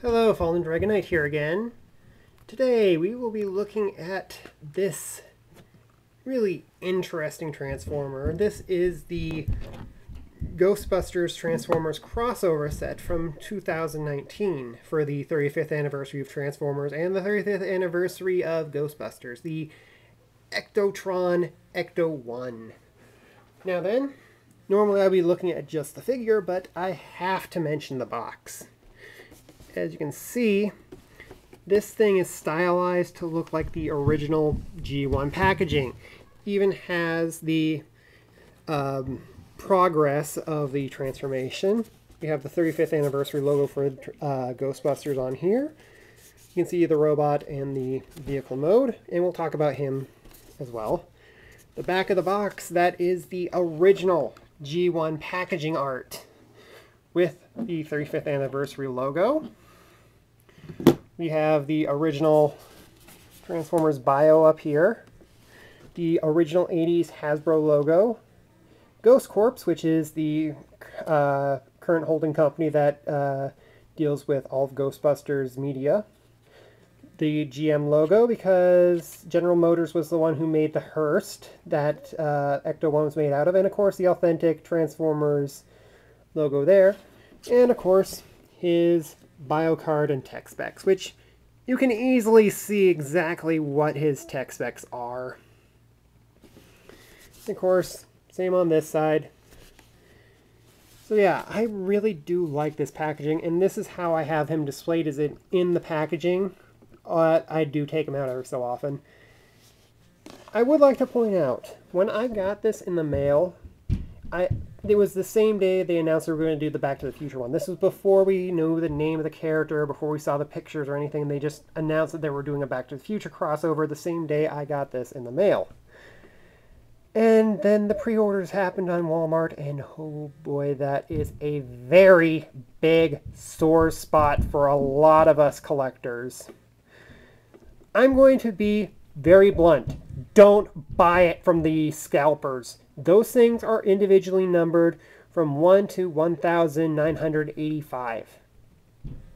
Hello, Fallen Dragonite here again. Today we will be looking at this really interesting Transformer. This is the Ghostbusters Transformers crossover set from 2019 for the 35th anniversary of Transformers and the 35th anniversary of Ghostbusters, the Ectotron Ecto-1. Now then, normally I'll be looking at just the figure, but I have to mention the box. As you can see, this thing is stylized to look like the original G1 packaging. Even has the progress of the transformation. We have the 35th anniversary logo for Ghostbusters on here. You can see the robot and the vehicle mode, and we'll talk about him as well. The back of the box, that is the original G1 packaging art with the 35th anniversary logo. We have the original Transformers bio up here, the original 80s Hasbro logo, Ghost Corps, which is the current holding company that deals with all of Ghostbusters media, the GM logo because General Motors was the one who made the Hearst that Ecto-1 was made out of, and of course the authentic Transformers logo there, and of course his bio card and tech specs, which you can easily see exactly what his tech specs are. Of course, same on this side. So yeah, I really do like this packaging, and this is how I have him displayed, is it in the packaging. I do take him out every so often. I would like to point out, when I got this in the mail, it was the same day they announced they were going to do the Back to the Future one. This was before we knew the name of the character, before we saw the pictures or anything. They just announced that they were doing a Back to the Future crossover the same day I got this in the mail. And then the pre-orders happened on Walmart, and oh boy, that is a very big sore spot for a lot of us collectors. I'm going to be very blunt. Don't buy it from the scalpers. Those things are individually numbered from 1 to 1,985.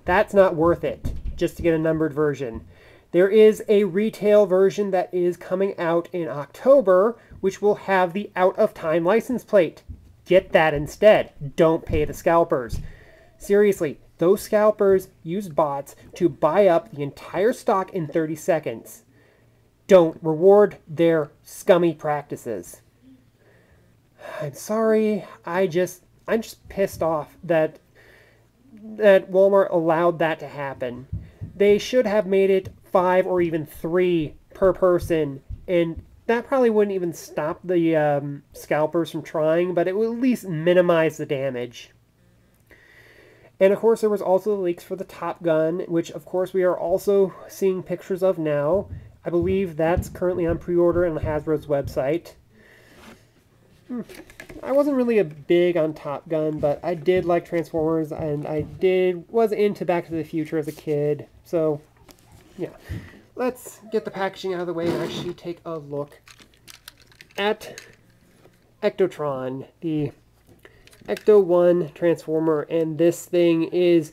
That's not worth it just to get a numbered version. There is a retail version that is coming out in October, which will have the out-of-time license plate. Get that instead. Don't pay the scalpers. Seriously, those scalpers use bots to buy up the entire stock in 30 seconds. Don't reward their scummy practices. I'm sorry, I'm just pissed off that Walmart allowed that to happen. They should have made it 5 or even 3 per person, and that probably wouldn't even stop the scalpers from trying, but it would at least minimize the damage. And of course there was also the leaks for the Top Gun, which of course we are also seeing pictures of now. I believe that's currently on pre-order on Hasbro's website. I wasn't really a big on Top Gun, but I did like Transformers, and I was into Back to the Future as a kid. So, yeah. Let's get the packaging out of the way and actually take a look at Ectotron, the Ecto-1 Transformer, and this thing is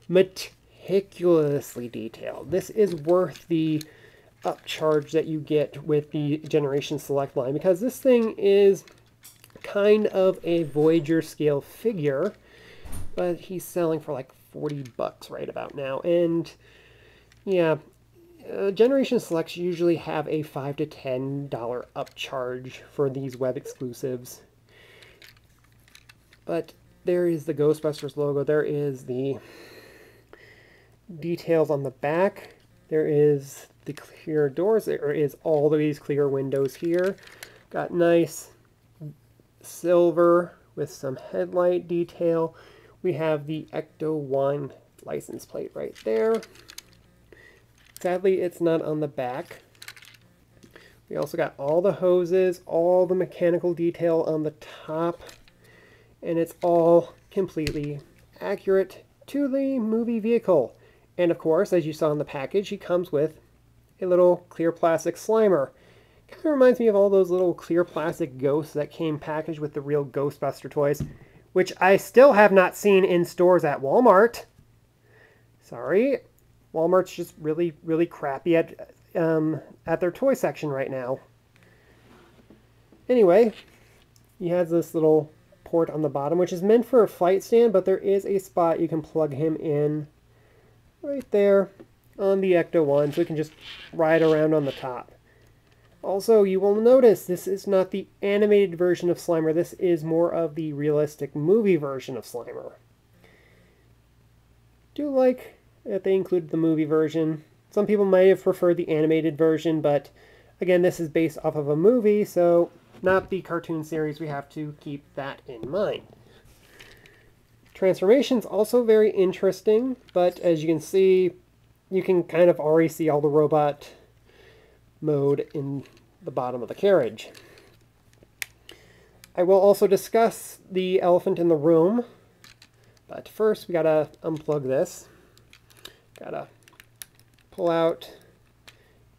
meticulously detailed. This is worth the upcharge that you get with the Generation Select line, because this thing is kind of a Voyager scale figure, but he's selling for like $40 right about now. And yeah, Generation Selects usually have a $5 to $10 upcharge for these web exclusives. But there is the Ghostbusters logo, there is the details on the back, there is the clear doors, there is all of these clear windows here. Got nice silver with some headlight detail. We have the Ecto-1 license plate right there. Sadly, it's not on the back. We also got all the hoses, all the mechanical detail on the top, and it's all completely accurate to the movie vehicle. And of course, as you saw in the package, he comes with a little clear plastic Slimer. Kind of reminds me of all those little clear plastic ghosts that came packaged with the real Ghostbuster toys, which I still have not seen in stores at Walmart. Sorry, Walmart's just really, really crappy at their toy section right now. Anyway, he has this little port on the bottom, which is meant for a flight stand, but there is a spot you can plug him in right there on the Ecto-1, so we can just ride around on the top. Also, you will notice this is not the animated version of Slimer. This is more of the realistic movie version of Slimer. Do like that they included the movie version. Some people may have preferred the animated version, but again, this is based off of a movie, so not the cartoon series. We have to keep that in mind. Transformation's also very interesting, but as you can see, you can kind of already see all the robot mode in the bottom of the carriage. I will also discuss the elephant in the room, but first we gotta unplug this. Gotta pull out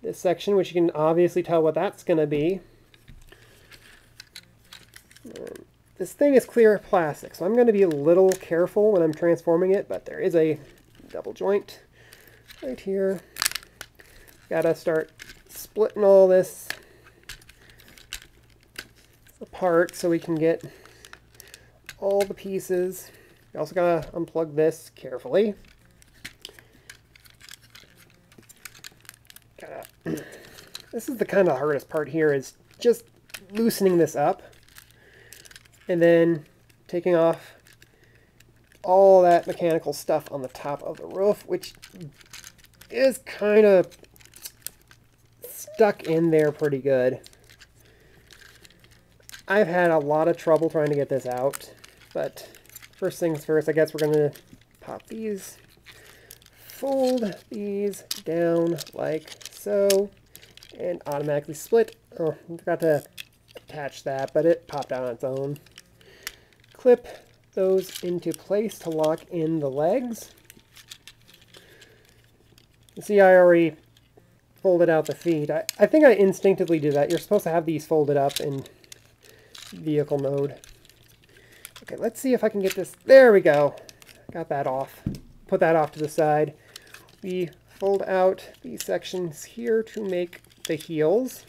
this section, which you can obviously tell what that's gonna be. This thing is clear plastic, so I'm going to be a little careful when I'm transforming it, but there is a double joint right here. Gotta start splitting all this apart so we can get all the pieces. You also gotta unplug this carefully. This is the kind of hardest part here, is just loosening this up. And then taking off all that mechanical stuff on the top of the roof, which is kind of stuck in there pretty good. I've had a lot of trouble trying to get this out, but first things first, I guess we're going to pop these, fold these down like so, and automatically split. Oh, I forgot to attach that, but it popped out on its own. Clip those into place to lock in the legs. You see, I already folded out the feet. I think I instinctively do that. You're supposed to have these folded up in vehicle mode. Okay, let's see if I can get this. There we go. Got that off. Put that off to the side. We fold out these sections here to make the heels.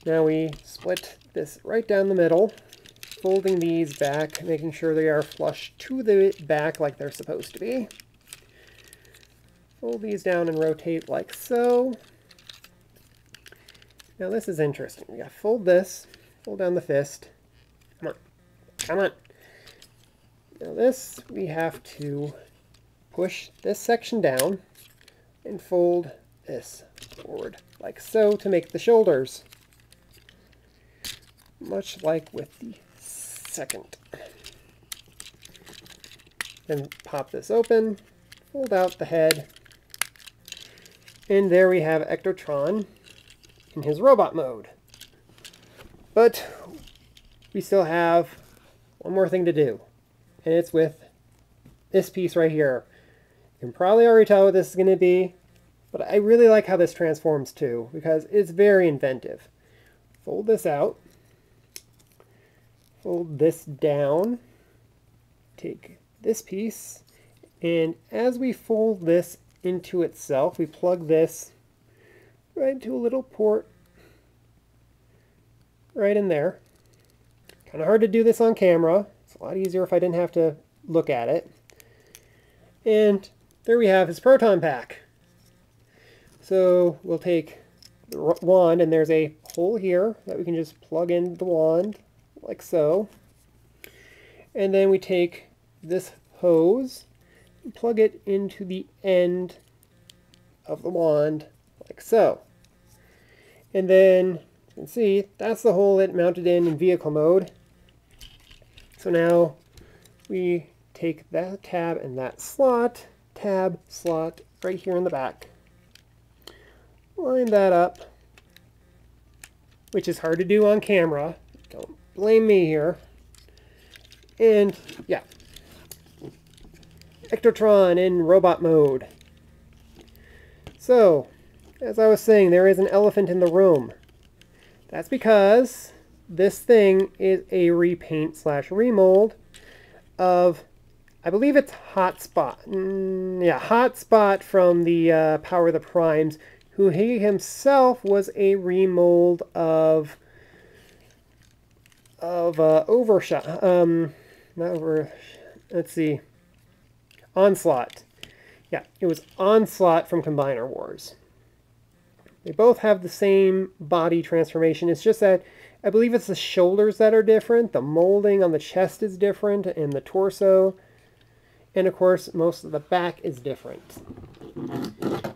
Now we split this right down the middle, folding these back, making sure they are flush to the back like they're supposed to be. Fold these down and rotate like so. Now this is interesting. We gotta fold this, fold down the fist. Come on, come on. Now this, we have to push this section down and fold this forward like so to make the shoulders. Much like with the second. Then pop this open, fold out the head, and there we have Ectotron in his robot mode. But we still have one more thing to do, and it's with this piece right here. You can probably already tell what this is going to be, but I really like how this transforms too, because it's very inventive. Fold this out. Fold this down, take this piece, and as we fold this into itself, we plug this right into a little port right in there. Kind of hard to do this on camera. It's a lot easier if I didn't have to look at it. And there we have his proton pack. So we'll take the wand, and there's a hole here that we can just plug in the wand like so. And then we take this hose and plug it into the end of the wand like so. And then you can see that's the hole it mounted in vehicle mode. So now we take that tab and that slot, tab, slot right here in the back. Line that up, which is hard to do on camera. Don't blame me here. And yeah, Ectotron in robot mode. So, as I was saying, there is an elephant in the room. That's because this thing is a repaint slash remold of I believe it's Hotspot. Yeah, Hotspot from the Power of the Primes, who he himself was a remold of Overshot. Not over. Let's see. Onslaught. Yeah, it was Onslaught from Combiner Wars. They both have the same body transformation. It's just that I believe it's the shoulders that are different. The molding on the chest is different, and the torso. And of course, most of the back is different.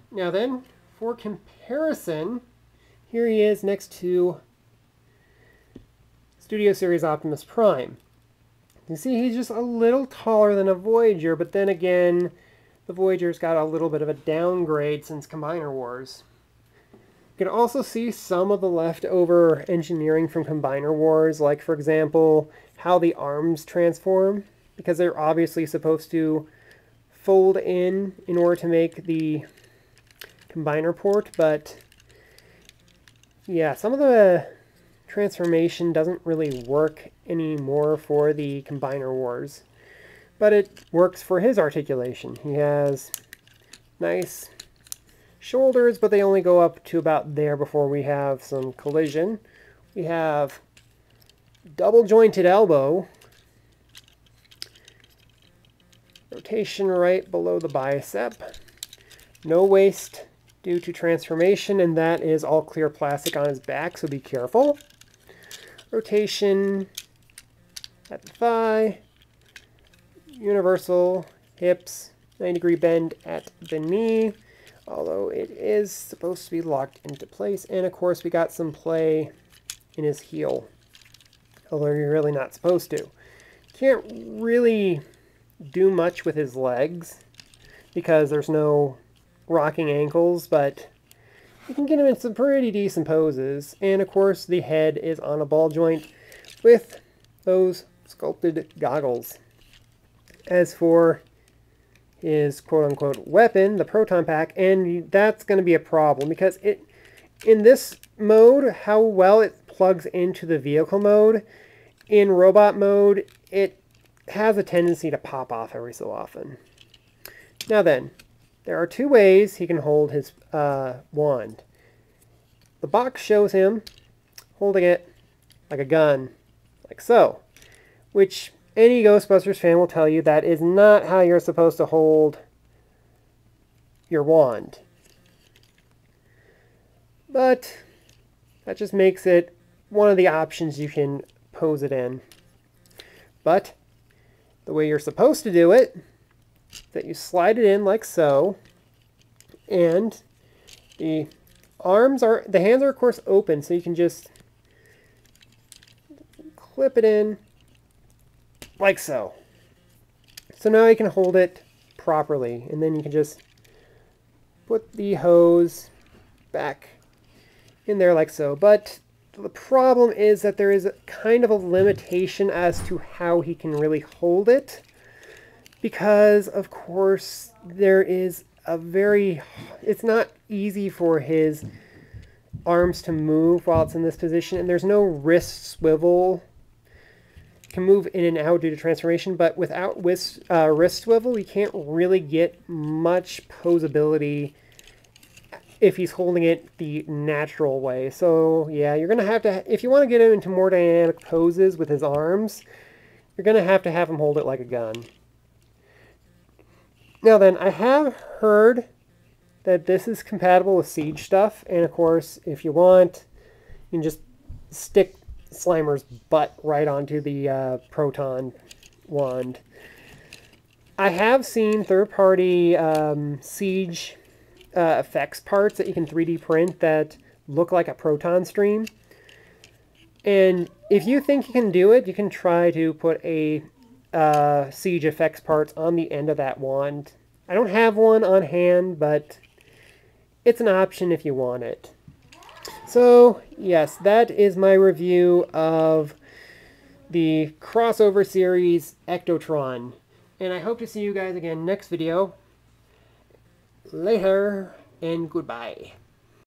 Now then, for comparison, here he is next to Studio Series Optimus Prime. You see, he's just a little taller than a Voyager, but then again, the Voyager's got a little bit of a downgrade since Combiner Wars. You can also see some of the leftover engineering from Combiner Wars, like, for example, how the arms transform, because they're obviously supposed to fold in order to make the Combiner port, but yeah, some of the transformation doesn't really work anymore for the Combiner Wars, but it works for his articulation. He has nice shoulders, but they only go up to about there before we have some collision. We have double jointed elbow, rotation right below the bicep, no waist due to transformation, and that is all clear plastic on his back, so be careful. Rotation at the thigh, universal hips, 90-degree bend at the knee, although it is supposed to be locked into place. And of course we got some play in his heel, although you're really not supposed to. Can't really do much with his legs because there's no rocking ankles, but you can get him in some pretty decent poses. And of course the head is on a ball joint with those sculpted goggles. As for his quote-unquote weapon, the proton pack, and that's going to be a problem because in this mode, how well it plugs into the vehicle mode, in robot mode, it has a tendency to pop off every so often. Now then, there are two ways he can hold his wand. The box shows him holding it like a gun, like so, which any Ghostbusters fan will tell you that is not how you're supposed to hold your wand. But that just makes it one of the options you can pose it in. But the way you're supposed to do it is that you slide it in like so, and the hands are of course open, so you can just clip it in like so. So now you can hold it properly, and then you can just put the hose back in there like so. But the problem is that there is kind of a limitation as to how he can really hold it, because of course there is it's not easy for his arms to move while it's in this position, and there's no wrist swivel. Can move in and out due to transformation, but without wrist swivel, you can't really get much posability if he's holding it the natural way. So yeah, you're gonna have to, if you want to get him into more dynamic poses with his arms, you're gonna have him hold it like a gun. Now then, I have heard that this is compatible with Siege stuff, and of course, if you want, you can just stick Slimer's butt right onto the proton wand. I have seen third-party Siege effects parts that you can 3D print that look like a proton stream. And if you think you can do it, you can try to put a Siege effects parts on the end of that wand. I don't have one on hand, but it's an option if you want it. So, yes, that is my review of the crossover series Ectotron. And I hope to see you guys again next video. Later, and goodbye.